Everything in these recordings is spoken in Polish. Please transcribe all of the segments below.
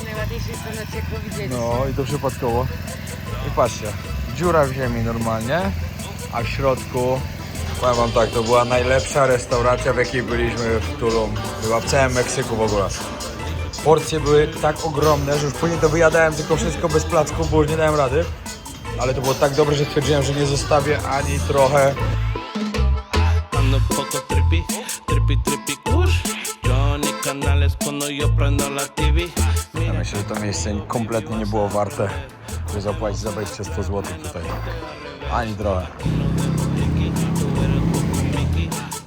Najładniejsze jest to na ciepło widzieć. No i to przypadkowo. I patrzcie, dziura w ziemi normalnie, a w środku, powiem wam tak, to była najlepsza restauracja, w jakiej byliśmy w Tulum, chyba w całym Meksyku w ogóle. Porcje były tak ogromne, że już później to wyjadałem tylko wszystko bez placków, bo już nie dałem rady. Ale to było tak dobre, że stwierdziłem, że nie zostawię ani trochę. Ando un poco trippy, trippy kush. Johnny Canales cuando yo prendo la TV. Ja myślę, że to miejsce kompletnie nie było warte, żeby zapłacić za wejście 100 zł tutaj. Ani trochę.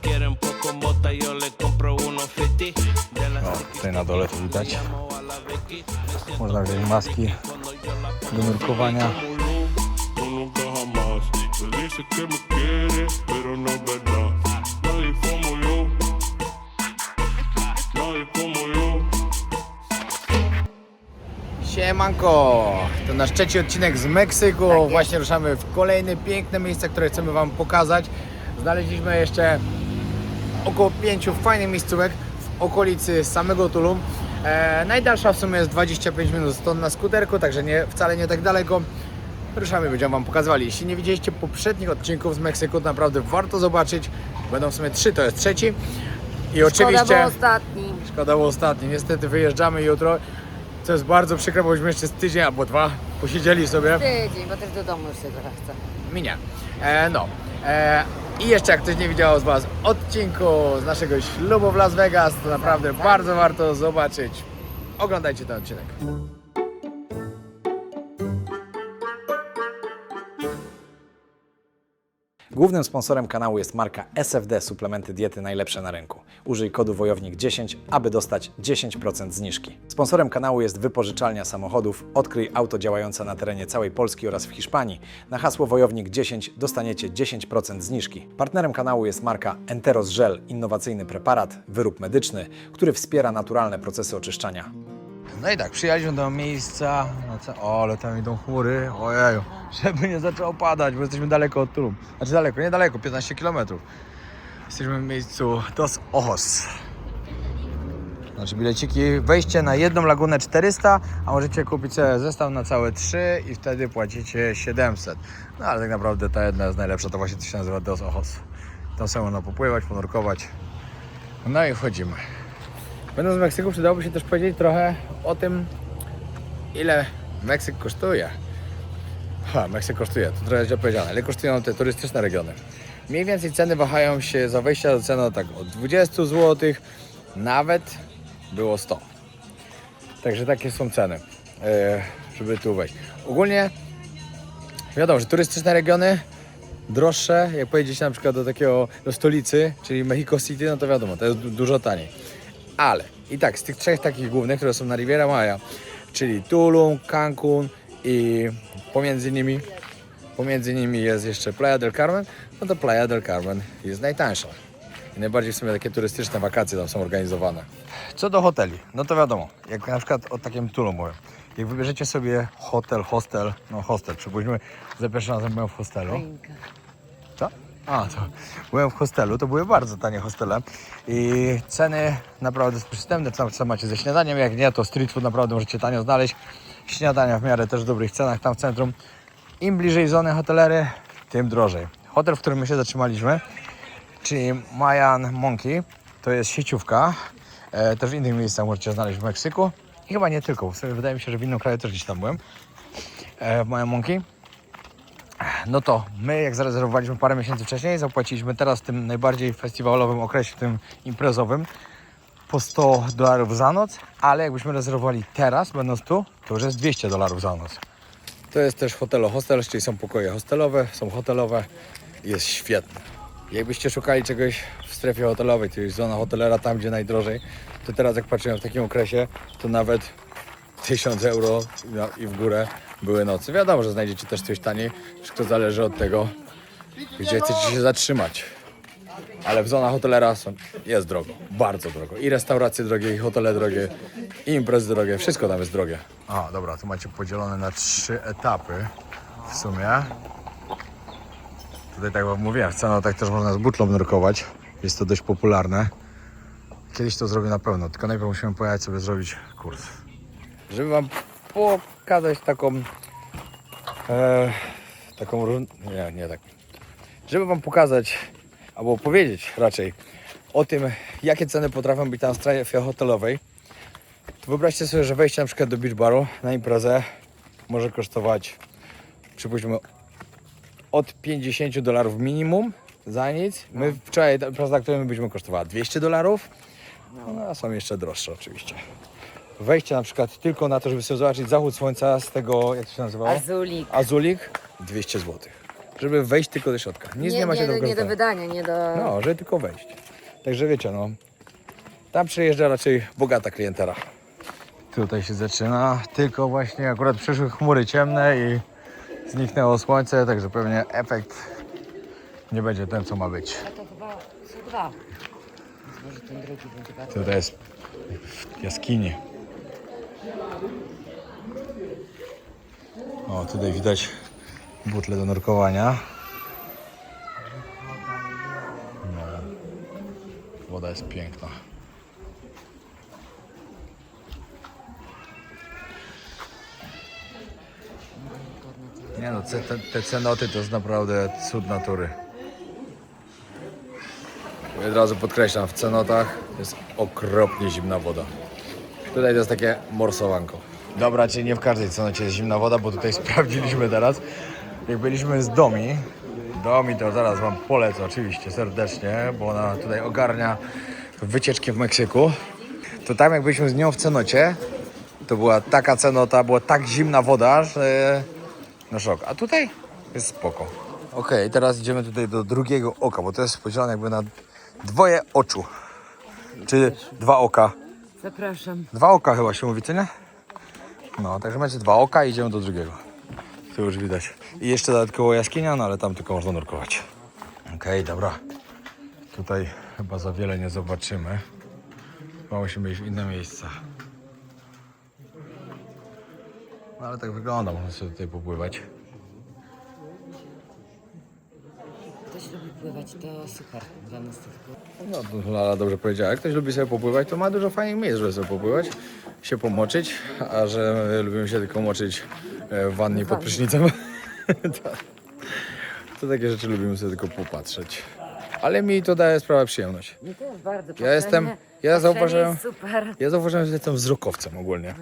Quieren poco mota, yo le compro 1.50. O, tutaj na dole to widać. Można wziąć maski do nurkowania. No nunca jamás. Me dice que me quiere, pero no es verdad. Nadie como yo. Nadie como yo. Siemanko! To nasz trzeci odcinek z Meksyku. Właśnie ruszamy w kolejne piękne miejsca, które chcemy wam pokazać. Znaleźliśmy jeszcze około 5 fajnych miejscówek w okolicy samego Tulum. Najdalsza w sumie jest 25 minut stąd na skuterku, także wcale nie tak daleko. Ruszamy, będziemy wam pokazywali. Jeśli nie widzieliście poprzednich odcinków z Meksyku, to naprawdę warto zobaczyć. Będą w sumie 3, to jest trzeci. I oczywiście... Szkoda, bo ostatni. Szkoda, bo ostatni. Niestety wyjeżdżamy jutro, co jest bardzo przykre, bo byśmy jeszcze z tydzień albo 2 posiedzieli sobie. Tydzień, bo też do domu już się trochę chce. Minie. I jeszcze jak ktoś nie widział z was odcinku z naszego ślubu w Las Vegas, to naprawdę bardzo warto zobaczyć. Oglądajcie ten odcinek. Głównym sponsorem kanału jest marka SFD Suplementy Diety Najlepsze na rynku. Użyj kodu Wojownik 10, aby dostać 10% zniżki. Sponsorem kanału jest wypożyczalnia samochodów. Odkryj auto działające na terenie całej Polski oraz w Hiszpanii. Na hasło Wojownik 10 dostaniecie 10% zniżki. Partnerem kanału jest marka Enteros Gel, innowacyjny preparat, wyrób medyczny, który wspiera naturalne procesy oczyszczania. No i tak, przyjechaliśmy do miejsca, o, ale tam idą chmury, ojeju, żeby nie zaczęło padać, bo jesteśmy daleko od Tulum. Znaczy daleko, niedaleko, 15 km. Jesteśmy w miejscu Dos Ojos. Znaczy bileciki, wejście na jedną lagunę 400, a możecie kupić sobie zestaw na całe 3 i wtedy płacicie 700. No ale tak naprawdę ta jedna jest najlepsza, to właśnie to się nazywa Dos Ojos. Tam sobie można popływać, ponurkować. No i wchodzimy. Będąc w Meksyku, przydałoby się też powiedzieć trochę o tym, ile Meksyk kosztuje. Meksyk kosztuje, to trochę źle powiedziane. Ile kosztują te turystyczne regiony? Mniej więcej ceny wahają się za wejście do ceny tak od 20 zł, nawet było 100. Także takie są ceny, żeby tu wejść. Ogólnie wiadomo, że turystyczne regiony droższe, jak pojedziecie na przykład do stolicy, czyli Mexico City, no to wiadomo, to jest dużo taniej. Ale i tak, z tych 3 takich głównych, które są na Riviera Maya, czyli Tulum, Cancun i pomiędzy nimi jest jeszcze Playa del Carmen, no to Playa del Carmen jest najtańsza. I najbardziej w sumie takie turystyczne wakacje tam są organizowane. Co do hoteli, no to wiadomo, jak na przykład o takim Tulum mówię. Jak wybierzecie sobie hostel, przypuśćmy, za pierwszym razem byłem w hostelu. Co? To byłem w hostelu, to były bardzo tanie hostele i ceny naprawdę przystępne, co macie ze śniadaniem, jak nie, to street food naprawdę możecie tanio znaleźć. Śniadania w miarę też w dobrych cenach tam w centrum. Im bliżej zony hotelery, tym drożej. Hotel, w którym my się zatrzymaliśmy, czyli Mayan Monkey, to jest sieciówka, też w innych miejscach możecie znaleźć w Meksyku i chyba nie tylko, w sumie wydaje mi się, że w innym kraju też gdzieś tam byłem, w Mayan Monkey. No to my, jak zarezerwowaliśmy parę miesięcy wcześniej, zapłaciliśmy teraz w tym najbardziej festiwalowym okresie, tym imprezowym, po $100 za noc, ale jakbyśmy rezerwowali teraz, będąc tu, to już jest $200 za noc. To jest też hostel, czyli są pokoje hostelowe, są hotelowe, jest świetne. Jakbyście szukali czegoś w strefie hotelowej, to jest zona hotelera, tam gdzie najdrożej, to teraz jak patrzyłem w takim okresie, to nawet 1000 euro i w górę były nocy. Wiadomo, że znajdziecie też coś taniej, wszystko zależy od tego, gdzie chcecie się zatrzymać. Ale w zonach hotelera jest drogo, bardzo drogo. I restauracje drogie, i hotele drogie, i imprezy drogie, wszystko tam jest drogie. Dobra, tu macie podzielone na 3 etapy w sumie. Tutaj tak jak mówiłem, w cenach tak też można z butlą nurkować, jest to dość popularne. kiedyś to zrobię na pewno, tylko najpierw musimy pojechać sobie zrobić kurs. Żeby wam pokazać taką... nie tak. Żeby wam pokazać, albo powiedzieć raczej o tym, jakie ceny potrafią być tam w strefie hotelowej, to wyobraźcie sobie, że wejście na przykład do beach baru na imprezę może kosztować, przypuśćmy, od $50 minimum za nic. My wczoraj impreza, na której my byliśmy, kosztowała $200, no a są jeszcze droższe oczywiście. Wejście na przykład tylko na to, żeby sobie zobaczyć zachód słońca z tego, jak to się nazywało? Azulik. Azulik, $200 zł. Żeby wejść tylko do środka. Nic nie ma się do nie do wydania, nie do... No, żeby tylko wejść. Także wiecie, no, tam przyjeżdża raczej bogata klientela. Tutaj się zaczyna, tylko właśnie akurat przyszły chmury ciemne i zniknęło słońce, także pewnie efekt nie będzie ten, co ma być. A to chyba są dwa. Może ten drugi będzie bardziej. Tutaj jest jaskini. O, tutaj widać butle do nurkowania. No, woda jest piękna. Nie no, te cenoty to jest naprawdę cud natury. I od razu podkreślam, w cenotach jest okropnie zimna woda. Tutaj to jest takie morsowanko. Dobra, czyli nie w każdej cenocie jest zimna woda, bo tutaj sprawdziliśmy teraz. Jak byliśmy z Domi to zaraz wam polecę oczywiście serdecznie, bo ona tutaj ogarnia wycieczki w Meksyku. To tam jak byliśmy z nią w cenocie, to była taka cenota, była tak zimna woda, że no szok. A tutaj jest spoko. Okej, teraz idziemy tutaj do drugiego oka, bo to jest podzielone jakby na dwoje oczu. Czy dwa oka. Zapraszam. Dwa oka chyba się mówi, co nie? No, także macie dwa oka i idziemy do drugiego. Tu już widać. I jeszcze dodatkowo jaskinia, no ale tam tylko można nurkować. Okej, dobra. Tutaj chyba za wiele nie zobaczymy. Chyba musimy iść w inne miejsca. No ale tak wygląda, można sobie tutaj popływać. Ktoś lubi pływać, to super dla nas to tylko. No, to Lala dobrze powiedziała. Jak ktoś lubi sobie popływać, to ma dużo fajnych miejsc, żeby sobie popływać, się pomoczyć, a że my lubimy się tylko moczyć w wannie pod prysznicem, to takie rzeczy lubimy sobie tylko popatrzeć. Ale mi to daje sprawę przyjemność. Mi też bardzo Ja zauważyłem, super. ja zauważyłem, że jestem wzrokowcem ogólnie.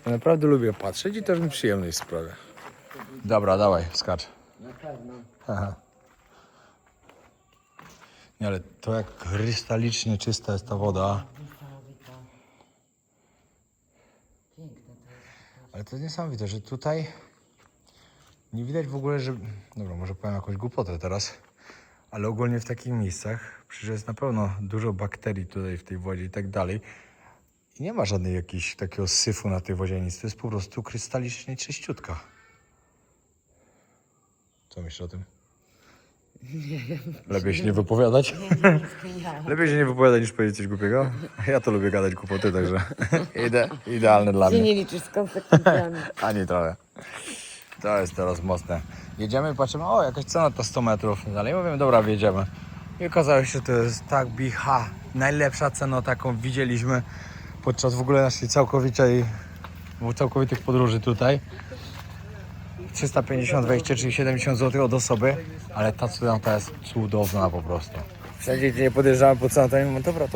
Ja naprawdę lubię patrzeć i też mi przyjemność sprawia. Dobra, dawaj, skacz. Na pewno. Aha. Nie, ale to jak krystalicznie czysta jest ta woda. Niesamowita. Piękne to jest. Ale to jest niesamowite, że tutaj nie widać w ogóle, że... Dobra, może powiem jakąś głupotę teraz, ale ogólnie w takich miejscach przecież jest na pewno dużo bakterii tutaj w tej wodzie i tak dalej. I nie ma żadnej jakiejś takiego syfu na tej wodzie, nic. To jest po prostu krystalicznie czyściutka. Co myślisz o tym? Nie wiem. Lepiej się nie wypowiadać? Nie. Lepiej się nie wypowiadać niż powiedzieć coś głupiego. Ja to lubię gadać głupoty, także idealne dla Ty mnie. nie liczysz z konsekwencjami. Ani trochę. To jest teraz mocne. Jedziemy i patrzymy, o jakaś cena to 100 metrów. Dalej mówimy, dobra, wjedziemy. I okazało się, że to jest tak bicha. Najlepsza cena, taką widzieliśmy podczas w ogóle naszej całkowitych podróży tutaj. 350 wejście, czyli 70 zł od osoby, ale ta cena jest cudowna po prostu. Wszędzie, gdzie nie podjeżdżamy po cenę, to oni mówią, dobra,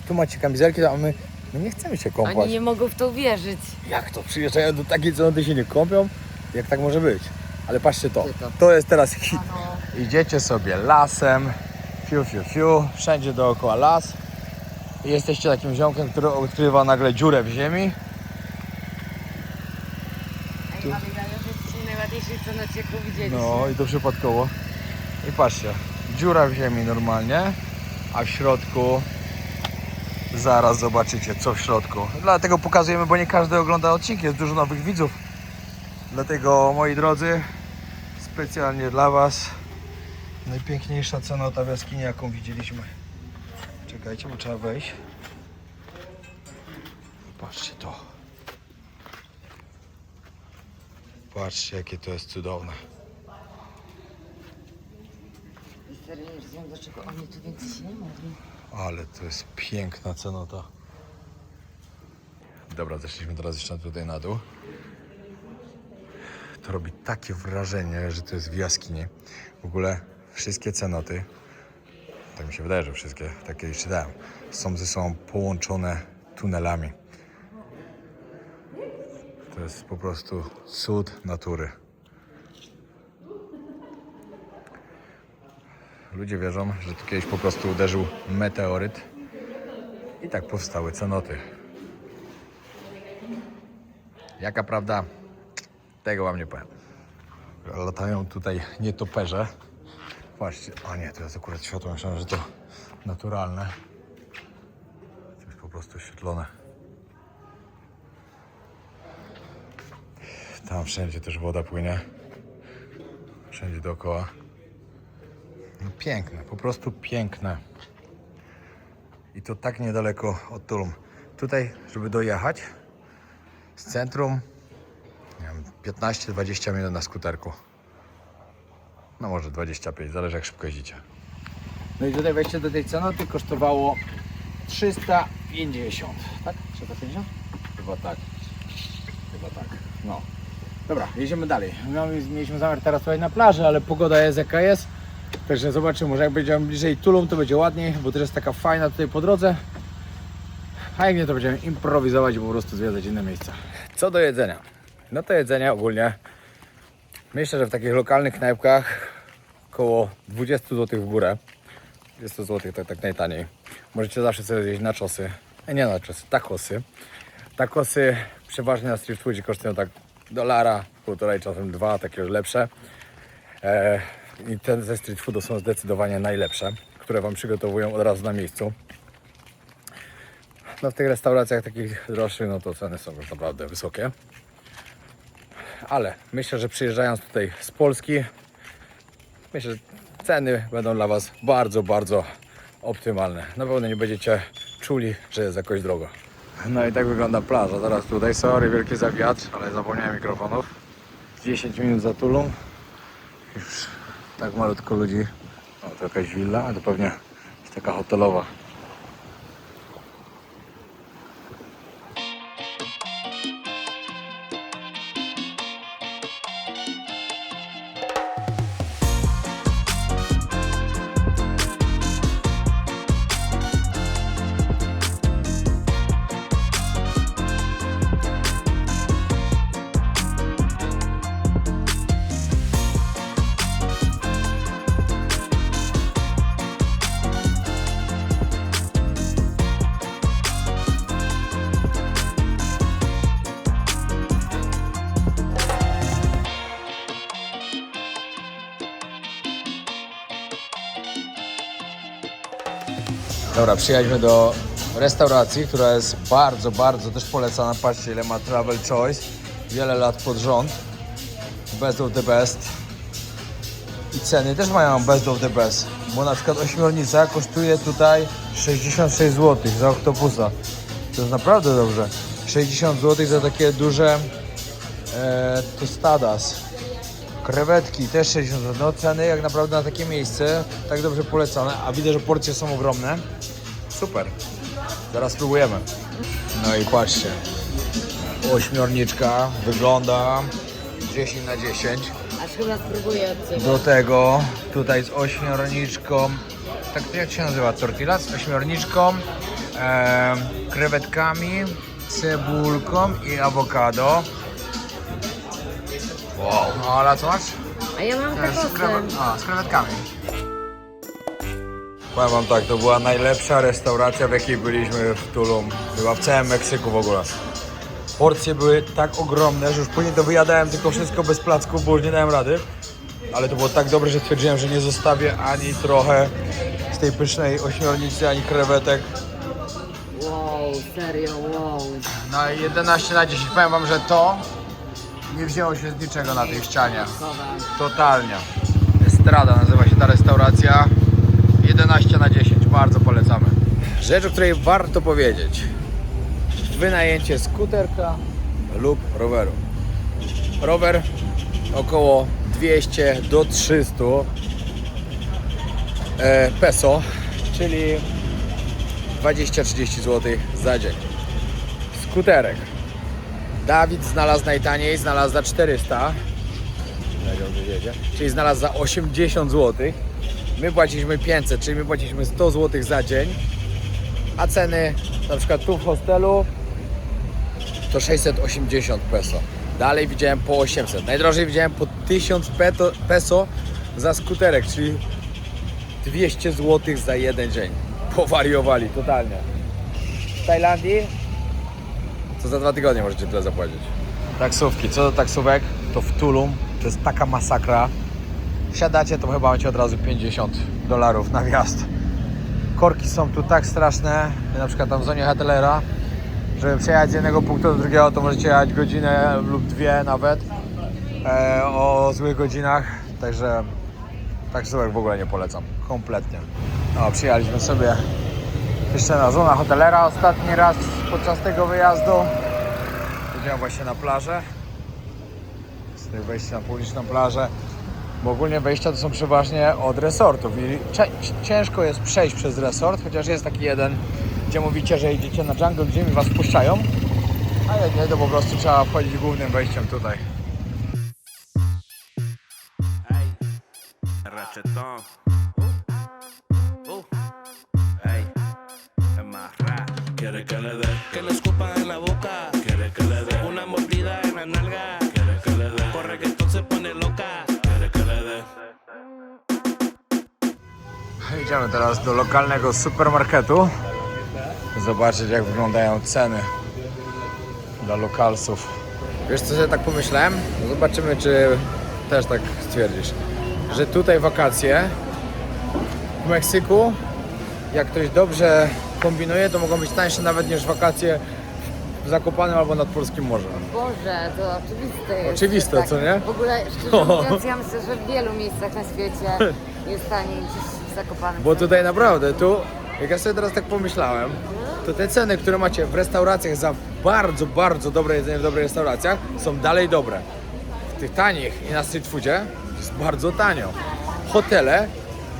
tu macie kamizelki, a my nie chcemy się kąpać. Oni nie mogą w to uwierzyć. Jak to? Przyjeżdżają do takiej cenoty, się nie kąpią? Jak tak może być? Ale patrzcie to. Ty to. To jest teraz hit. Idziecie sobie lasem, fiu, wszędzie dookoła las. I jesteście takim ziomkiem, który odkrywa nagle dziurę w ziemi. Ej, ale że jesteśmy najładniejszej cenocie, jaką widzieliśmy. No i to przypadkowo. I patrzcie, dziura w ziemi normalnie, a w środku zaraz zobaczycie, co w środku. Dlatego pokazujemy, bo nie każdy ogląda odcinki, jest dużo nowych widzów. Dlatego, moi drodzy, specjalnie dla Was najpiękniejsza cenota w jaskini, jaką widzieliśmy. Czekajcie, bo trzeba wejść. Patrzcie to. Patrzcie, jakie to jest cudowne. I serio nie wiem, dlaczego oni tu więcej się nie modlą. Ale to jest piękna cenota. Dobra, zeszliśmy teraz jeszcze tutaj na dół. To robi takie wrażenie, że to jest w jaskini. W ogóle wszystkie cenoty, tak mi się wydaje, że wszystkie, takie już czytałem, są ze sobą połączone tunelami. To jest po prostu cud natury. Ludzie wierzą, że tu kiedyś po prostu uderzył meteoryt i tak powstały cenoty. Jaka prawda? Tego wam nie powiem. Latają tutaj nietoperze. Patrzcie, a nie, to jest akurat światło, myślałem, że to naturalne. To jest po prostu oświetlone. Tam wszędzie też woda płynie. Wszędzie dookoła. No piękne, po prostu piękne. I to tak niedaleko od Tulum. Tutaj, żeby dojechać z centrum, nie wiem, 15-20 minut na skuterku. No może 25, zależy jak szybko jeździcie. No i tutaj wejście do tej cenoty kosztowało 350, tak? 350? Chyba tak. No. Dobra, jedziemy dalej. Mieliśmy zamiar teraz tutaj na plaży, ale pogoda jest jaka jest. Także zobaczymy, może jak będziemy bliżej Tulum, to będzie ładniej, bo też jest taka fajna tutaj po drodze. A jak nie, to będziemy improwizować i po prostu zwiedzać inne miejsca. Co do jedzenia? No to jedzenie ogólnie myślę, że w takich lokalnych knajpkach około 20 zł w górę. 20 zł to tak najtaniej. Możecie zawsze sobie zjeść nachosy. Nie nachosy, tacosy. Tacosy przeważnie na street foodzie kosztują tak $1, 1,5, czasem 2, takie już lepsze. I te ze street foodu są zdecydowanie najlepsze, które wam przygotowują od razu na miejscu. No w tych restauracjach takich droższych, no to ceny są już naprawdę wysokie. Ale myślę, że przyjeżdżając tutaj z Polski, myślę, że ceny będą dla was bardzo, bardzo optymalne. Na pewno nie będziecie czuli, że jest jakoś drogo. No i tak wygląda plaża. Teraz tutaj, sorry, wielki za wiatr, ale zapomniałem mikrofonów. 10 minut za Tulum. Już tak malutko ludzi. O, to jakaś willa, a to pewnie jest taka hotelowa. Dobra, przyjechaliśmy do restauracji, która jest bardzo, bardzo też polecana. Patrzcie, ile ma Travel Choice. Wiele lat pod rząd. Best of the best. I ceny też mają best of the best. Bo na przykład ośmiornica kosztuje tutaj 66 zł za oktopusa. To jest naprawdę dobrze. 60 zł za takie duże tostadas. Krewetki też 60 zł. No ceny jak naprawdę na takie miejsce tak dobrze polecane. A widzę, że porcje są ogromne. Super. Zaraz spróbujemy. No i patrzcie. Ośmiorniczka wygląda 10 na 10. Aż chyba spróbuję odcywać. Do tego tutaj z ośmiorniczką. Tak to jak się nazywa? Tortillas? Z ośmiorniczką, krewetkami, cebulką i awokado. Wow. Ale co masz? A ja mam tacosy. Z krewetkami. Powiem wam tak, to była najlepsza restauracja, w jakiej byliśmy w Tulum, chyba w całym Meksyku w ogóle. Porcje były tak ogromne, że już później to wyjadałem tylko wszystko bez placków, bo już nie dałem rady. Ale to było tak dobre, że stwierdziłem, że nie zostawię ani trochę z tej pysznej ośmiornicy, ani krewetek. Wow, serio, wow. No i 11 na 10. Powiem wam, że to nie wzięło się z niczego na tej ścianie. Totalnie. Estrada nazywa się ta restauracja. 11 na 10, bardzo polecamy. Rzecz, o której warto powiedzieć. Wynajęcie skuterka lub roweru. Rower około 200 do 300 peso, czyli 20-30 zł za dzień. Skuterek. Dawid znalazł najtaniej, znalazł za 400. Czyli znalazł za 80 zł. My płaciliśmy 500, czyli my płaciliśmy 100 zł za dzień. A ceny na przykład tu w hostelu to 680 peso. Dalej widziałem po 800. Najdrożej widziałem po 1000 peso za skuterek, czyli 200 zł za jeden dzień. Powariowali totalnie. W Tajlandii to za 2 tygodnie możecie tyle zapłacić. Taksówki. Co do taksówek, to w Tulum to jest taka masakra. Wsiadacie, to chyba macie od razu $50 na wjazd. Korki są tu tak straszne, na przykład tam w zonie hotelera, żeby przejechać z jednego punktu do drugiego, to możecie jechać godzinę lub 2 nawet o złych godzinach, także taksówek w ogóle nie polecam, kompletnie. No, przyjechaliśmy sobie jeszcze na zonę hotelera ostatni raz podczas tego wyjazdu. Idziemy właśnie na plażę, sobie wejście na publiczną plażę, bo ogólnie wejścia to są przeważnie od resortów i ciężko jest przejść przez resort, chociaż jest taki jeden, gdzie mówicie, że idziecie na jungle gym i was wpuszczają, a jak nie, to po prostu trzeba wchodzić głównym wejściem tutaj. Rachetón. Ey, es más rap. Quiere que le dé, Que le escupa en la boca. quiere que le dé, Una mordida en la nalga. quiere que le dé, Por reggaetón se pone loca. quiere que le dé. Idziemy teraz do lokalnego supermarketu zobaczyć, jak wyglądają ceny dla lokalsów. Wiesz, co sobie tak pomyślałem? No zobaczymy, czy też tak stwierdzisz, że tutaj wakacje w Meksyku, jak ktoś dobrze kombinuje, to mogą być tańsze nawet niż wakacje w Zakopanem albo nad Polskim Morzem. Boże, to oczywiste jest. Oczywiste, co nie? W ogóle, szczerze mówiąc, ja myślę, że w wielu miejscach na świecie jest taniej niż w Zakopanem. Bo tutaj naprawdę, tu, jak ja sobie teraz tak pomyślałem, to te ceny, które macie w restauracjach za bardzo, bardzo dobre jedzenie w dobrych restauracjach, są dalej dobre. W tych tanich i na street foodzie jest bardzo tanio. Hotele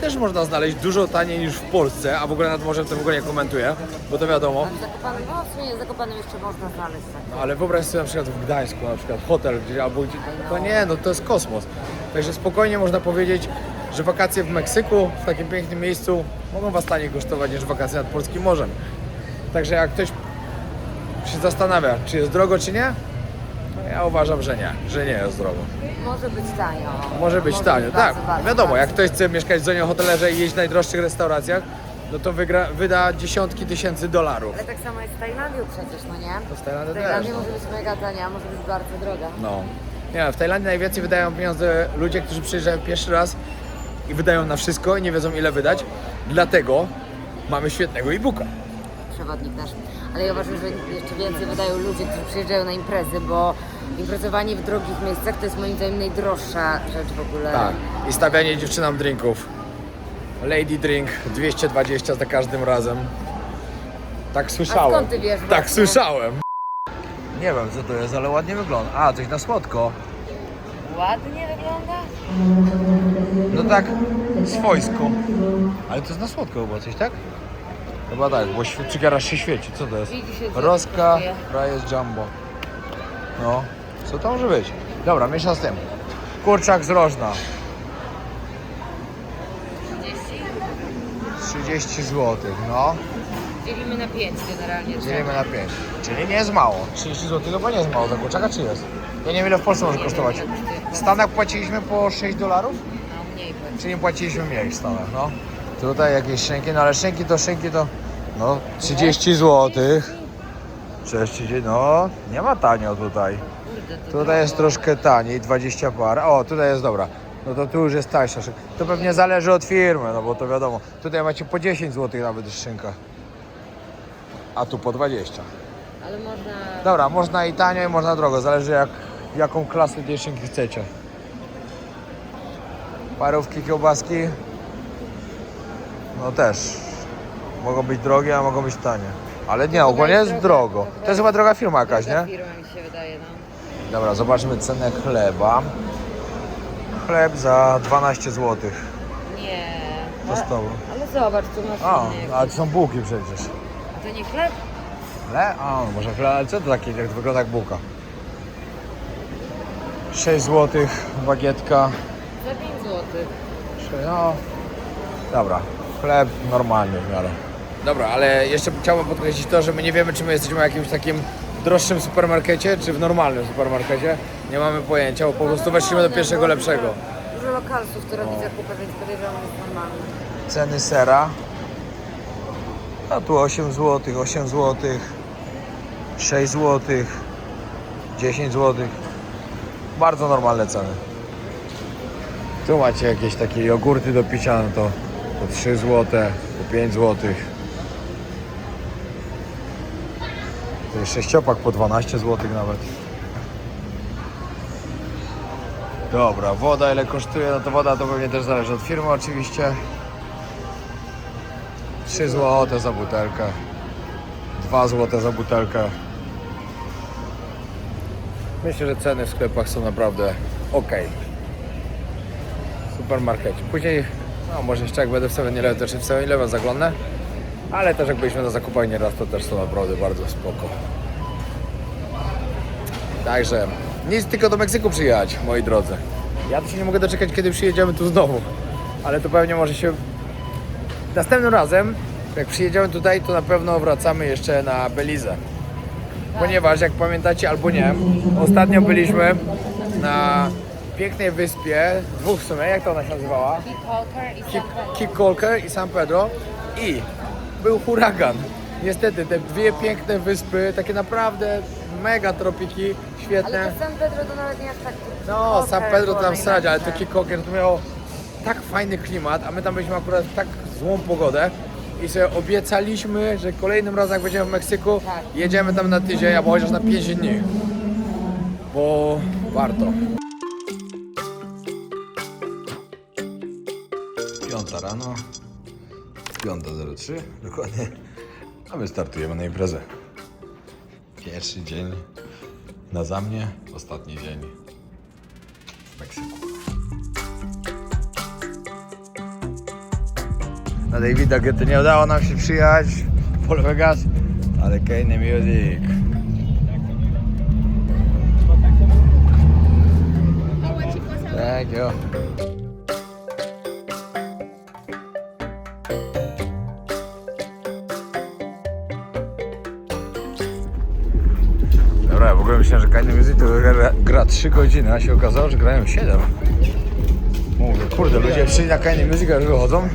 też można znaleźć dużo taniej niż w Polsce, a w ogóle nad morzem to w ogóle nie komentuję, bo to wiadomo. W Zakopanem, no w sumie w Zakopanem jeszcze można znaleźć. Tak. No, ale wyobraź sobie na przykład w Gdańsku, na przykład hotel, gdzie albo gdzie, to nie, no to jest kosmos. Także spokojnie można powiedzieć, że wakacje w Meksyku, w takim pięknym miejscu, mogą was taniej kosztować niż wakacje nad Polskim Morzem. Także jak ktoś się zastanawia, czy jest drogo, czy nie, ja uważam, że nie jest drogo. Może być tanio. Może być tanio, tak. bardzo, bardzo, Wiadomo, bardzo. jak ktoś chce mieszkać w zonie hotelerze i jeść w najdroższych restauracjach, no to wyda dziesiątki tysięcy dolarów. Ale tak samo jest z Tajlandią przecież, no nie? To w Tajlandii W Tajlandii też, no. może być mega tania, może być bardzo droga. No. Nie, w Tajlandii najwięcej wydają pieniądze ludzie, którzy przyjeżdżają pierwszy raz i wydają na wszystko i nie wiedzą ile wydać. Dlatego mamy świetnego e-booka. Przewodnik nasz. Ale ja uważam, że jeszcze więcej wydają ludzie, którzy przyjeżdżają na imprezy, bo imprezowanie w drogich miejscach to jest moim zdaniem najdroższa rzecz w ogóle. Tak. I stawianie dziewczynom drinków. Lady drink 220 za każdym razem. Tak słyszałem. A skąd ty wiesz Tak właśnie? słyszałem. Nie wiem co to jest, ale ładnie wygląda. A, coś na słodko. Ładnie wygląda? No tak, swojsko. Ale to jest na słodko chyba coś, tak? Chyba tak, bo cukieraż się świeci. Co to jest? Widzi się, Roska, kosztuje. Reyes Jumbo. No, co to może być? Dobra, miesza z tym. Kurczak z rożna. 30 zł, no. Dzielimy na 5 generalnie. Dzielimy na 5. Czyli nie jest mało. 30 zł to chyba nie jest mało za kurczaka, czy jest? Ja nie wiem ile w Polsce może kosztować. W Stanach płaciliśmy po $6? No mniej będzie. Czyli płaciliśmy mniej w Stanach, no. Tutaj jakieś szynki, no ale szynki to no 30 zł. 30, no nie ma tanio tutaj. Kurde, to Tutaj jest troszkę taniej, 20 par. O, tutaj jest dobra. No to tu już jest tańsza. To pewnie zależy od firmy, no bo to wiadomo. Tutaj macie po 10 zł nawet w szynkach. A tu po 20. Ale można... Dobra, można i tanio i można drogo. Zależy jaką klasę tej szynki chcecie. Parówki, kiełbaski. No też. Mogą być drogie, a mogą być tanie. Ale nie, ogólnie jest drogo. To jest chyba droga firma jakaś, Droga nie? firma mi się wydaje, no. Dobra, zobaczmy cenę chleba. Chleb za 12 zł. Nie. To z tobą. Ale zobacz, tu masz A, inne ale to są bułki przecież. To nie chleb? Chleb? A, no może chleb, ale co to takie, jak wygląda jak bułka? 6 zł, bagietka. Za 5 zł. No, dobra, chleb normalny w miarę. Dobra, ale jeszcze chciałbym podkreślić to, że my nie wiemy, czy my jesteśmy w jakimś takim droższym supermarkecie, czy w normalnym supermarkecie. Nie mamy pojęcia, bo po prostu weszliśmy do pierwszego lepszego. Dużo lokalsów, które robi zakupy, więc podejrzewam, że jest normalne. Ceny sera. A tu 8 zł, 8 zł, 6 zł, 10 zł. Bardzo normalne ceny. Tu macie jakieś takie jogurty do picia, no to po 3 zł, po 5 zł. To jest 6-pak po 12 zł nawet. Dobra, woda ile kosztuje? No to woda to pewnie też zależy od firmy oczywiście. 3 zł za butelkę. 2 zł za butelkę. Myślę, że ceny w sklepach są naprawdę ok. W supermarkecie. Później, no może jeszcze jak będę w 7-Eleven, to czy w 7-Eleven zaglądnę. Ale też jak byliśmy na zakupach nieraz, to też są naprawdę bardzo spoko. Także nic, tylko do Meksyku przyjechać, moi drodzy. Ja tu się nie mogę doczekać, kiedy przyjedziemy tu znowu. Ale to pewnie może się... Następnym razem, jak przyjedziemy tutaj, to na pewno wracamy jeszcze na Belizę. Ponieważ, jak pamiętacie albo nie, ostatnio byliśmy na pięknej wyspie, dwóch w sumie, jak to ona się nazywała? Cape Colker i San Pedro. I był huragan. Niestety, te dwie piękne wyspy, takie naprawdę mega tropiki, świetne. Ale to San Pedro to nawet nie aż tak... No, San Pedro to tam sradzi, ale to Cape Colker to miało tak fajny klimat, a my tam byliśmy akurat w tak złą pogodę. I sobie obiecaliśmy, że kolejnym razem jak będziemy w Meksyku, jedziemy tam na tydzień, albo chociaż na 5 dni. Bo warto. 5 rano, 5:03 dokładnie, a my startujemy na imprezę. Pierwszy dzień za mnie, ostatni dzień w Meksyku. Na Davida Guetty nie udało nam się przyjechać w Paul Vegas, ale Kane Music. Thank you. Dobra, w ogóle myślałem, że Kane Music to gra 3 godziny, a się okazało, że grają 7. Mówię, kurde, ludzie przyjdą na Kane Music, a już wychodzą.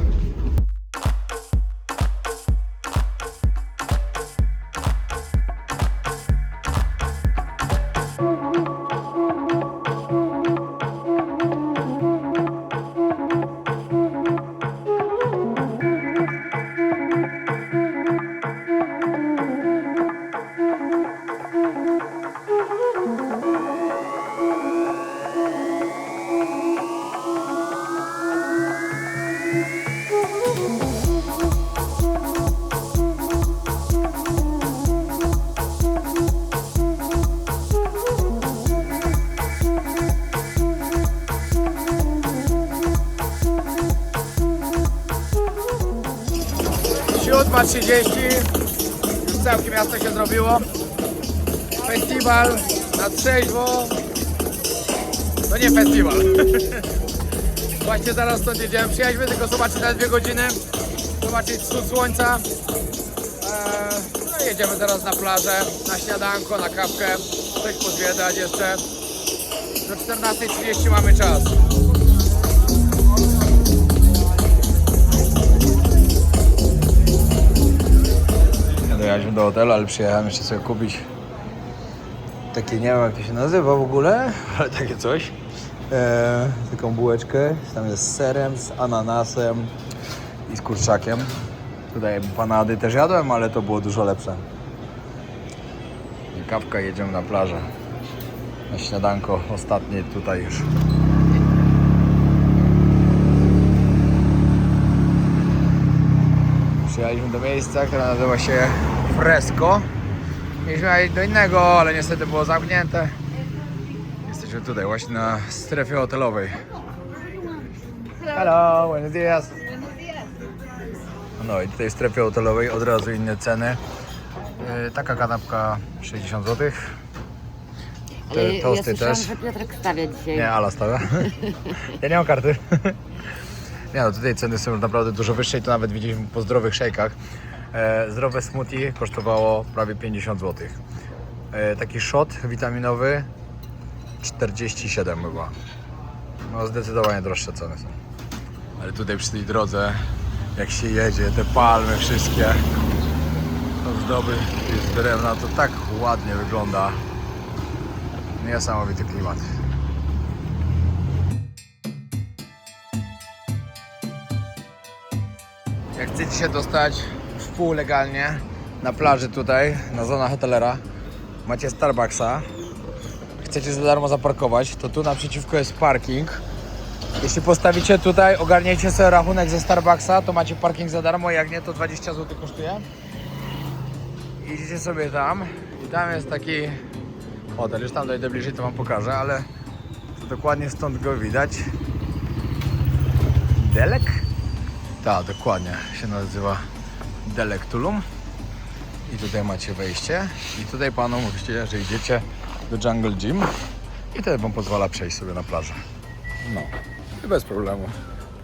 Siódma 30, już całkiem miasto się zrobiło. Festiwal na trzeźwo. No nie festiwal. Właśnie zaraz stąd jedziemy. Przyjechaliśmy tylko zobaczyć na 2 godziny. Zobaczyć wschód słońca. No i jedziemy teraz na plażę, na śniadanko, na kawkę. Coś pozwiedzać jeszcze. Do 14:30 mamy czas. Dojechaliśmy do hotelu, ale przyjechałem jeszcze sobie kupić takie, nie wiem jak to się nazywa w ogóle, ale takie coś. Taką bułeczkę, tam jest z serem, z ananasem i z kurczakiem. Tutaj panady też jadłem, ale to było dużo lepsze. I kawka, jedziemy na plażę. Na śniadanko ostatnie tutaj już. Przyjechaliśmy do miejsca, które nazywa się Fresco. Mieliśmy jechać do innego, ale niestety było zamknięte. Jesteśmy tutaj właśnie na strefie hotelowej. Hello, buenos días. No i tutaj w strefie hotelowej od razu inne ceny. Taka kanapka 60 zł. Ale ja tosty słyszałam, też. że Piotrek stawia dzisiaj. Nie, Ala stawia. Ja nie mam karty. Nie no, tutaj ceny są naprawdę dużo wyższe i to nawet widzieliśmy po zdrowych szejkach. Zdrowe smoothie kosztowało prawie 50 zł. Taki shot witaminowy 47 chyba. No zdecydowanie droższe ceny są. Ale tutaj przy tej drodze, jak się jedzie, te palmy wszystkie, ozdoby z drewna, to tak ładnie wygląda. Niesamowity klimat. Jak chcecie się dostać w pół legalnie na plaży tutaj, na zona hotelera, macie Starbucksa, chcecie za darmo zaparkować, to tu naprzeciwko jest parking. Jeśli postawicie tutaj, ogarniecie sobie rachunek ze Starbucksa, to macie parking za darmo, jak nie to 20 zł kosztuje. Idziecie sobie tam i tam jest taki hotel, już tam dojdę bliżej, to wam pokażę, ale to dokładnie stąd go widać. Delek? Tak, dokładnie się nazywa Delek Tulum. I tutaj macie wejście i tutaj panu mówicie, że idziecie do Jungle Gym i wtedy wam pozwala przejść sobie na plażę. No, i bez problemu.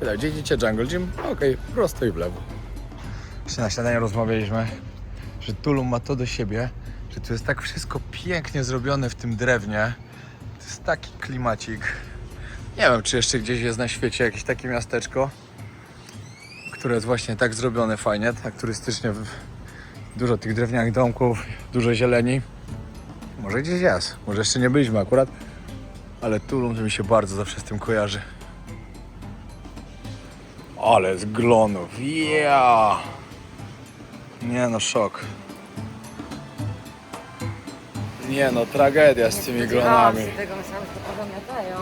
Pytał, gdzie idziecie? Jungle Gym? Okej, prosto i w lewo. Jeszcze na śniadaniu rozmawialiśmy, że Tulum ma to do siebie, że tu jest tak wszystko pięknie zrobione w tym drewnie. To jest taki klimacik. Nie wiem, czy jeszcze gdzieś jest na świecie jakieś takie miasteczko, które jest właśnie tak zrobione fajnie, tak turystycznie. Dużo tych drewnianych domków, dużo zieleni. Może gdzieś jest, może jeszcze nie byliśmy akurat, ale Tulum to mi się bardzo zawsze z tym kojarzy. Ale z glonów, yeah! Nie no, szok. Nie no, tragedia z tymi glonami. Z tego myślałam, że to pozamiatają.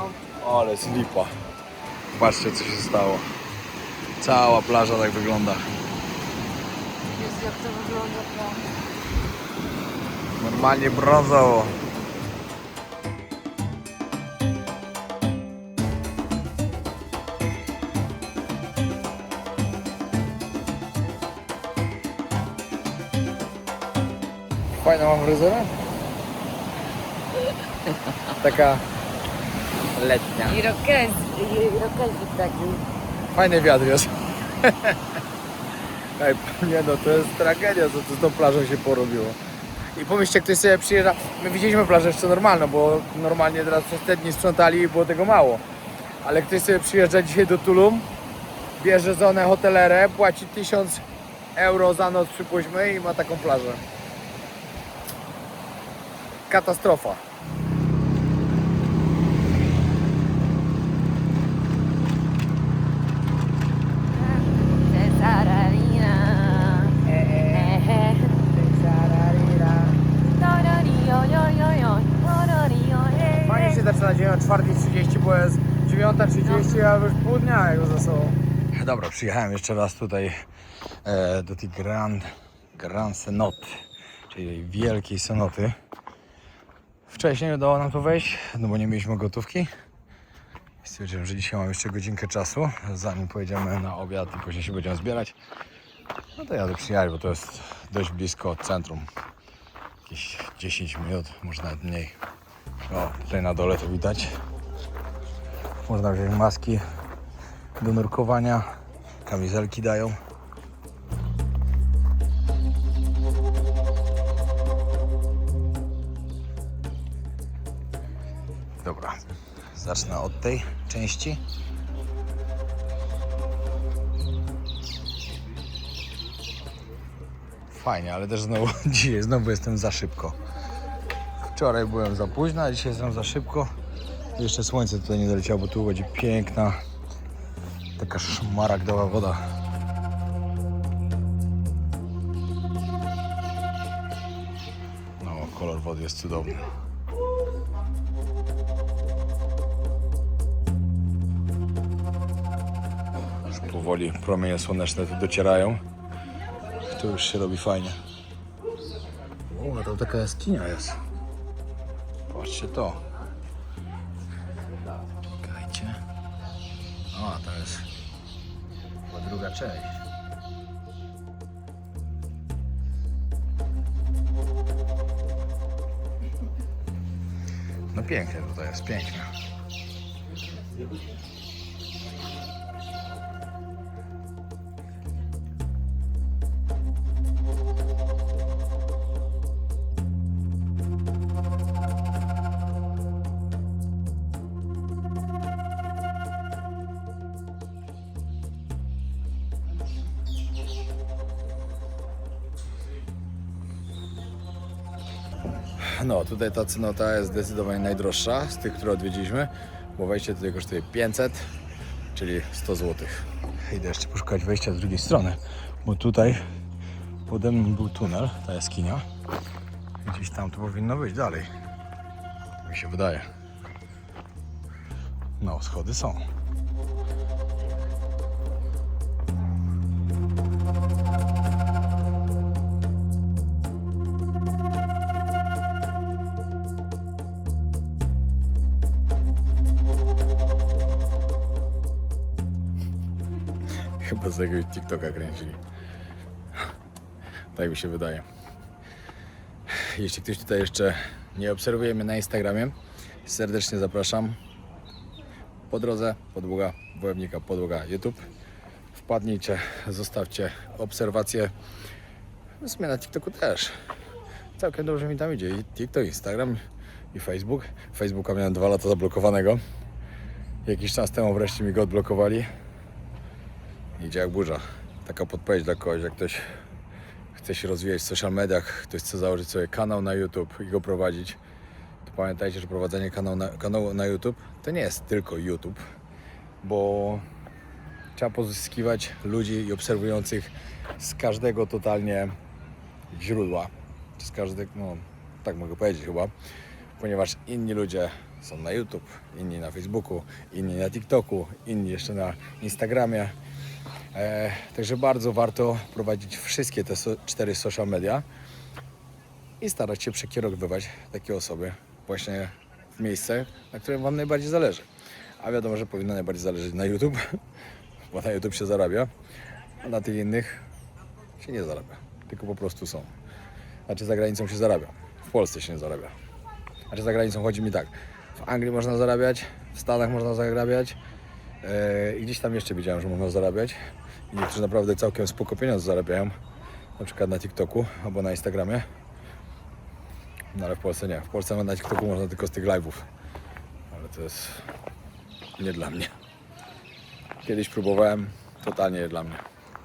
Ale jest lipa. Patrzcie, co się stało. Cała plaża tak wygląda. Jezu, jak to wygląda to. Normalnie brązowo. Fajna mam fryzurę? Taka letnia. Irokezik taki. Fajny wiatr jest. Ej, nie no, to jest tragedia, co tu z tą plażą się porobiło. I pomyślcie, ktoś sobie przyjeżdża, my widzieliśmy plażę jeszcze normalną, bo normalnie teraz przez te dni sprzątali i było tego mało. Ale ktoś sobie przyjeżdża dzisiaj do Tulum, bierze zonę hotelerę, płaci 1000 euro za noc, przypuśćmy, i ma taką plażę. Katastrofa. Fajnie się zaczyna dzień o 4:30, bo jest 9:30, a już pół dnia jego za sobą. Dobra, przyjechałem jeszcze raz tutaj do tej Grand Cenoty, czyli wielkiej cenoty. Wcześniej udało nam to wejść, no bo nie mieliśmy gotówki. Stwierdziłem, że dzisiaj mam jeszcze godzinkę czasu, zanim pojedziemy na obiad i później się będziemy zbierać. No to jadę przyjechać, bo to jest dość blisko od centrum. Jakieś 10 minut, może nawet mniej. O, tutaj na dole to widać. Można wziąć maski do nurkowania, kamizelki dają. Dobra, zacznę od tej części. Fajnie, ale też znowu dzisiaj jestem za szybko. Wczoraj byłem za późno, a dzisiaj jestem za szybko. Jeszcze słońce tutaj nie doleciało, bo tu będzie piękna, taka szmaragdowa woda. No, kolor wody jest cudowny. Już powoli promienie słoneczne tu docierają. To już się robi fajnie. O, to taka jaskinia jest. Patrzcie to. Czekajcie. O, to jest chyba druga część. No pięknie tutaj jest, pięknie. No, tutaj ta cnota jest zdecydowanie najdroższa z tych, które odwiedziliśmy, bo wejście tutaj kosztuje 500, czyli 100 zł. Idę jeszcze poszukać wejścia z drugiej strony, bo tutaj pode mną był tunel, ta jaskinia. Gdzieś tam to powinno być dalej, mi się wydaje. No, schody są. Chyba z jakiegoś TikToka kręcili. Tak mi się wydaje. Jeśli ktoś tutaj jeszcze nie obserwuje mnie na Instagramie, serdecznie zapraszam. Po drodze Podłoga Wojownika, Podłoga YouTube. Wpadnijcie, zostawcie obserwacje. W sumie na TikToku też. Całkiem dobrze mi tam idzie. I TikTok, Instagram i Facebook. Facebooka miałem 2 lata zablokowanego. Jakiś czas temu wreszcie mi go odblokowali. Idzie jak burza. Taka podpowiedź dla kogoś, jak ktoś chce się rozwijać w social mediach, ktoś chce założyć sobie kanał na YouTube i go prowadzić, to pamiętajcie, że prowadzenie kanału na YouTube to nie jest tylko YouTube, bo trzeba pozyskiwać ludzi i obserwujących z każdego totalnie źródła, czy z każdego, no tak mogę powiedzieć chyba, ponieważ inni ludzie są na YouTube, inni na Facebooku, inni na TikToku, inni jeszcze na Instagramie. Także bardzo warto prowadzić wszystkie te 4 social media i starać się przekierowywać takie osoby właśnie w miejsce, na którym Wam najbardziej zależy. A wiadomo, że powinno najbardziej zależeć na YouTube, bo na YouTube się zarabia, a na tych innych się nie zarabia, tylko po prostu są. Znaczy za granicą się zarabia, w Polsce się nie zarabia. Znaczy za granicą chodzi mi tak, w Anglii można zarabiać, w Stanach można zarabiać, i gdzieś tam jeszcze widziałem, że można zarabiać. I niektórzy naprawdę całkiem spoko pieniądze zarabiają. Na przykład na TikToku albo na Instagramie. No ale w Polsce nie. W Polsce na TikToku można tylko z tych live'ów. Ale to jest nie dla mnie. Kiedyś próbowałem, totalnie nie dla mnie.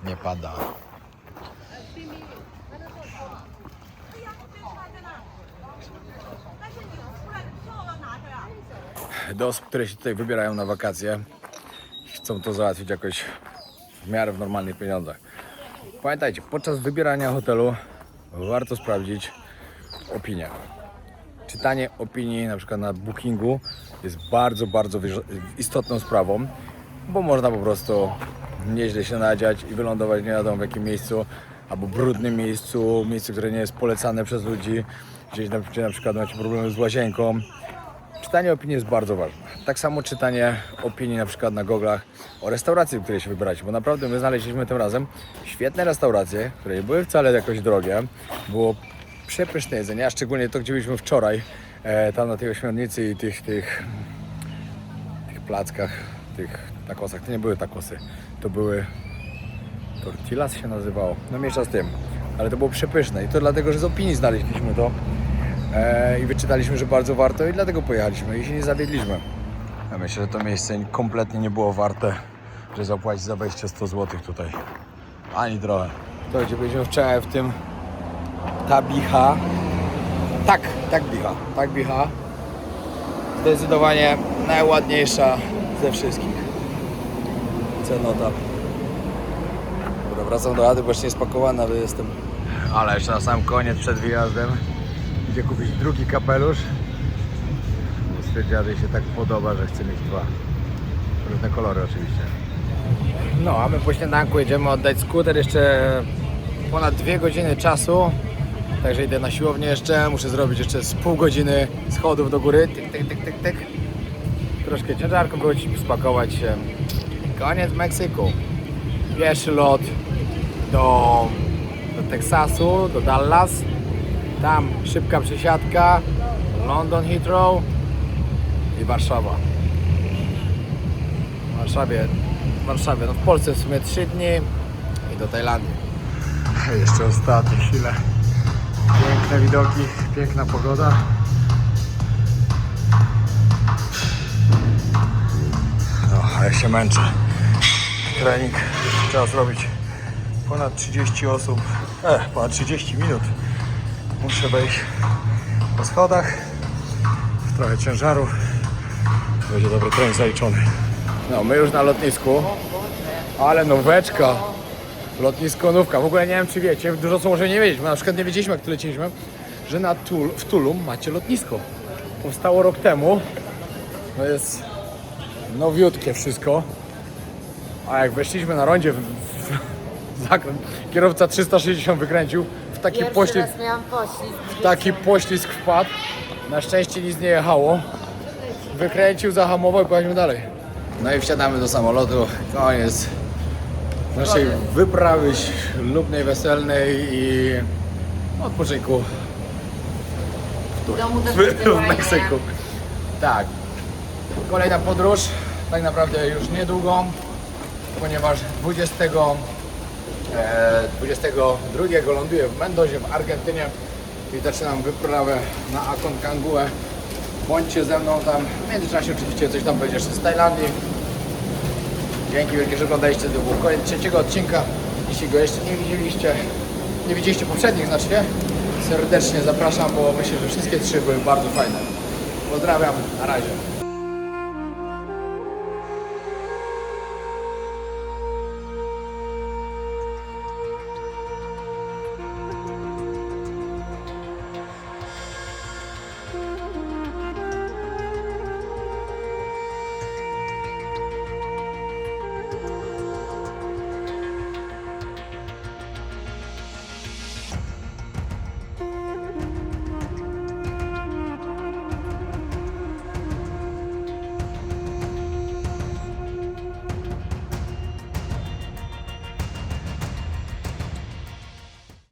Nie pada. Do osób, które się tutaj wybierają na wakacje, chcą to załatwić jakoś w miarę w normalnych pieniądzach. Pamiętajcie, podczas wybierania hotelu warto sprawdzić opinię. Czytanie opinii na przykład na Bookingu jest bardzo, bardzo istotną sprawą, bo można po prostu nieźle się nadziać i wylądować nie wiadomo w jakim miejscu, albo brudnym miejscu, które nie jest polecane przez ludzi, gdzie na przykład macie problemy z łazienką. Czytanie opinii jest bardzo ważne. Tak samo czytanie opinii na przykład na Google'ach o restauracji, w której się wybracie, bo naprawdę my znaleźliśmy tym razem świetne restauracje, które nie były wcale jakoś drogie. Było przepyszne jedzenie, a szczególnie to, gdzie byliśmy wczoraj, tam na tej ośmiornicy i tych plackach, tych takosach. To nie były takosy, to były tortillas się nazywało, no mniejsza z tym, ale to było przepyszne i to dlatego, że z opinii znaleźliśmy to. I wyczytaliśmy, że bardzo warto i dlatego pojechaliśmy i się nie zawiedliśmy. Ja myślę, że to miejsce kompletnie nie było warte, że zapłacić za wejście 100 zł tutaj. Ani trochę. To gdzie byliśmy wczoraj w tym Tabiha. Tabiha. Zdecydowanie najładniejsza ze wszystkich. Cenota. Dobra, wracam do chaty, bo jeszcze nie spakowana, ale jestem. Ale jeszcze na sam koniec przed wyjazdem gdzie kupić drugi kapelusz. Stwierdziła, że jej się tak podoba, że chce mieć 2. Różne kolory oczywiście. No, a my po śniadanku jedziemy oddać skuter. Jeszcze ponad 2 godziny czasu. Także idę na siłownię jeszcze. Muszę zrobić jeszcze z pół godziny schodów do góry. Tyk. Troszkę ciężarką wrócić, spakować się. Koniec Meksyku. Pierwszy lot do Teksasu, do Dallas. Tam szybka przesiadka, London Heathrow i Warszawa. W Warszawie, no w Polsce w sumie 3 dni i do Tajlandii. Jeszcze ostatnie chwile. Piękne widoki, piękna pogoda. No, a ja się męczę. Trening trzeba zrobić ponad 30 osób, ponad 30 minut. Muszę wejść po schodach, trochę ciężarów. Będzie dobry trening zaliczony. No, my już na lotnisku, ale nóweczka. Lotnisko nówka. W ogóle nie wiem, czy wiecie, dużo co może nie wiedzieć, bo na przykład nie wiedzieliśmy, jak tu leciliśmy, że w Tulum macie lotnisko. Powstało rok temu. No jest nowiutkie wszystko. A jak weszliśmy na rondzie w zakręt, kierowca 360 wykręcił, w taki poślizg wpadł. Na szczęście nic nie jechało. Wykręcił, zahamował i pojechaliśmy dalej. No i wsiadamy do samolotu. Koniec naszej wyprawy ślubnej, weselnej i odpoczynku w Meksyku. Tak. Kolejna podróż, tak naprawdę już niedługo, ponieważ 22 ląduję w Mendozie w Argentynie i zaczynam wyprawę na Aconcagua. Bądźcie ze mną tam, w międzyczasie oczywiście coś tam będzie jeszcze z Tajlandii. Dzięki wielkie, że oglądaliście, to był koniec 3. odcinka. Jeśli go jeszcze nie widzieliście poprzednich, znaczy nie? Serdecznie zapraszam, bo myślę, że wszystkie 3 były bardzo fajne. Pozdrawiam, na razie.